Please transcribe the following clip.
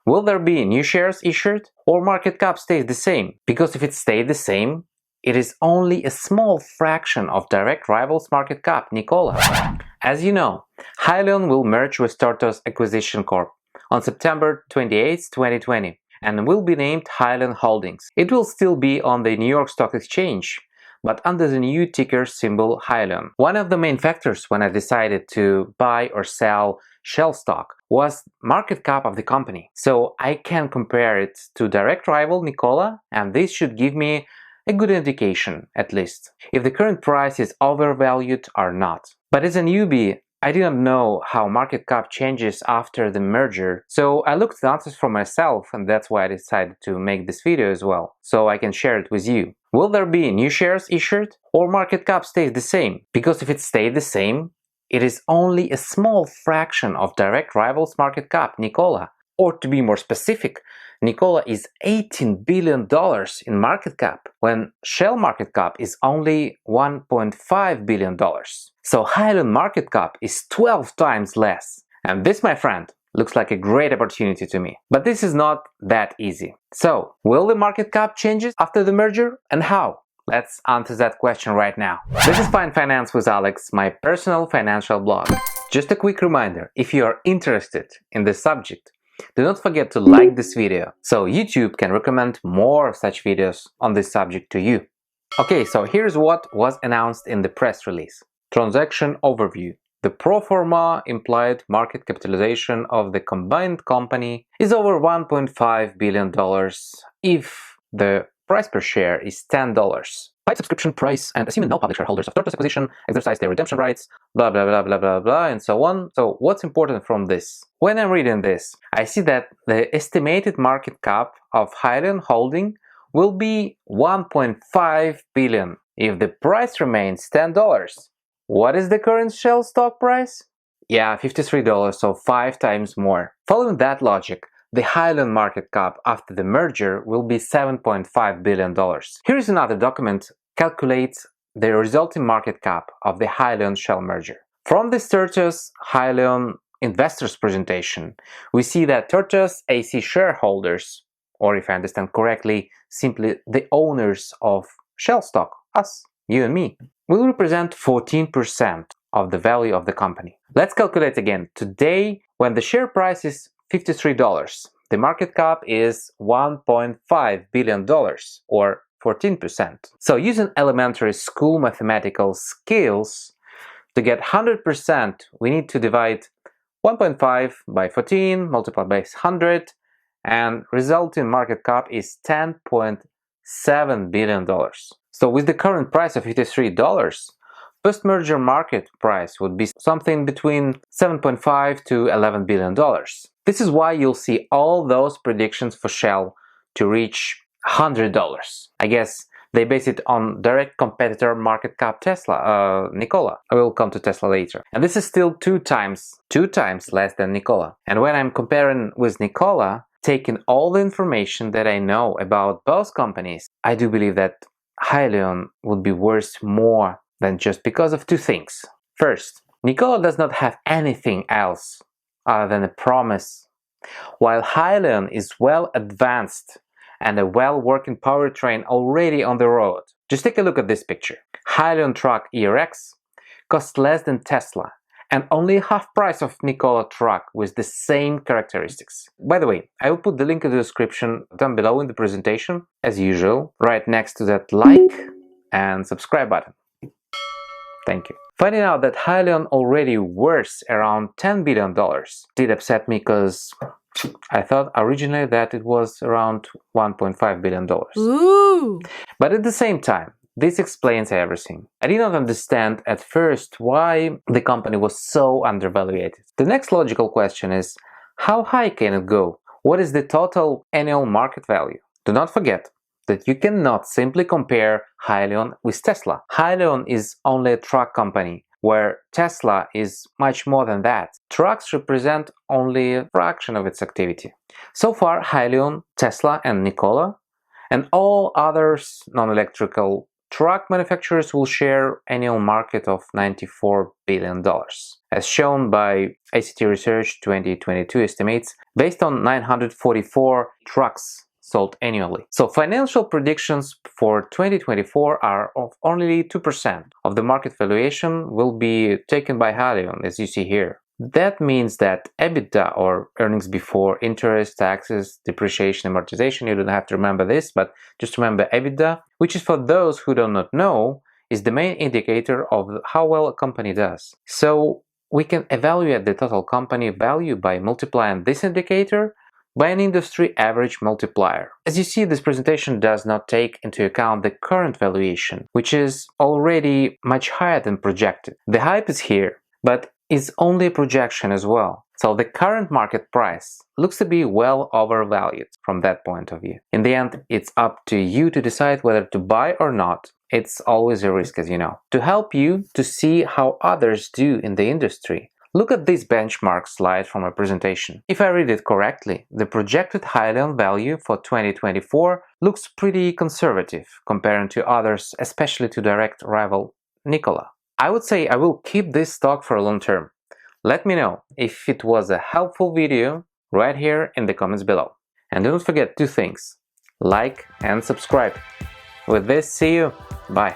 Will there be new shares issued or market cap stays the same? Because if it stayed the same, it is only a small fraction of direct rivals market cap, NIKOLA. As you know, Hyliion will merge with Tortoise Acquisition Corp on September 28, 2020 and will be named Hyliion Holdings. It will still be on the New York Stock Exchange, but under the new ticker symbol Hyliion. One of the main factors when I decided to buy or sell shllstock was market cap of the company. So I can compare it to direct rival NIKOLA, and this should give me a good indication, at least, if the current price is overvalued or not. But as a newbie, I didn't know how market cap changes after the merger, so I looked the answers for myself, and that's why I decided to make this video as well, so I can share it with you. Will there be new shares issued or market cap stays the same? Because if it stayed the same, it is only a small fraction of direct rivals market cap, NIKOLA. Or to be more specific, NIKOLA is $18 billion in market cap, when Shell market cap is only $1.5 billion. So Hyliion market cap is 12 times less. And this, my friend, looks like a great opportunity to me. But this is not that easy. So, will the market cap changes after the merger, and how? Let's answer that question right now. This is Fine Finance with Alex, my personal financial blog. Just a quick reminder, if you are interested in this subject, do not forget to like this video, so YouTube can recommend more of such videos on this subject to you. Okay, so here's what was announced in the press release. Transaction overview. The pro forma implied market capitalization of the combined company is over $1.5 billion if the price per share is $10. By subscription price, and assuming no public shareholders of Tortoise Acquisition exercise their redemption rights, blah blah blah blah blah blah, and so on. So what's important from this? When I'm reading this, I see that the estimated market cap of Hyliion Holdings will be $1.5 billion if the price remains $10. What is the current Shell stock price? Yeah, $53, so 5 times more. Following that logic, the Hyliion market cap after the merger will be $7.5 billion. Here is another document calculates the resulting market cap of the Hyliion SHLL merger. From this Tortoise Hyliion investors presentation, we see that Tortoise AC shareholders, or if I understand correctly, simply the owners of shllstock, us, you and me, will represent 14% of the value of the company. Let's calculate again. Today, when the share price is $53, the market cap is $1.5 billion, or 14%. So using elementary school mathematical skills, to get 100%, we need to divide 1.5 by 14, multiplied by 100, and resulting market cap is $10.7 billion. So with the current price of $53, post-merger market price would be something between $7.5 to $11 billion. This is why you'll see all those predictions for Shell to reach $100. I guess they base it on direct competitor market cap Tesla, NIKOLA. I will come to Tesla later. And this is still two times less than NIKOLA. And when I'm comparing with NIKOLA, taking all the information that I know about both companies, I do believe that Hyliion would be worth more than just because of two things. First, NIKOLA does not have anything else other than a promise, while Hyliion is well advanced and a well-working powertrain already on the road. Just take a look at this picture. Hyliion truck ERX costs less than Tesla and only half price of NIKOLA truck with the same characteristics. By the way, I will put the link in the description down below in the presentation, as usual, right next to that like and subscribe button. Thank you. Finding out that Hyliion already worth around $10 billion did upset me because I thought originally that it was around $1.5 billion. Ooh. But at the same time, this explains everything. I did not understand at first why the company was so undervalued. The next logical question is, how high can it go? What is the total annual market value? Do not forget that you cannot simply compare Hyliion with Tesla. Hyliion is only a truck company, where Tesla is much more than that. Trucks represent only a fraction of its activity. So far, Hyliion, Tesla and NIKOLA, and all others non-electrical truck manufacturers will share annual market of $94 billion, as shown by ACT Research 2022 estimates based on 944 trucks sold annually. So financial predictions for 2024 are of only 2% of the market valuation will be taken by Hyliion, as you see here. That means that EBITDA, or earnings before interest, taxes, depreciation, amortization, you don't have to remember this, but just remember EBITDA, which is, for those who do not know, is the main indicator of how well a company does. So we can evaluate the total company value by multiplying this indicator by an industry average multiplier. As you see, this presentation does not take into account the current valuation, which is already much higher than projected. The hype is here, but is only a projection as well. So the current market price looks to be well overvalued from that point of view. In the end, it's up to you to decide whether to buy or not. It's always a risk, as you know. To help you to see how others do in the industry, look at this benchmark slide from a presentation. If I read it correctly, the projected Hyliion value for 2024 looks pretty conservative comparing to others, especially to direct rival NIKOLA. I would say I will keep this stock for a long term. Let me know if it was a helpful video right here in the comments below. And don't forget two things: like and subscribe. With this, see you. Bye.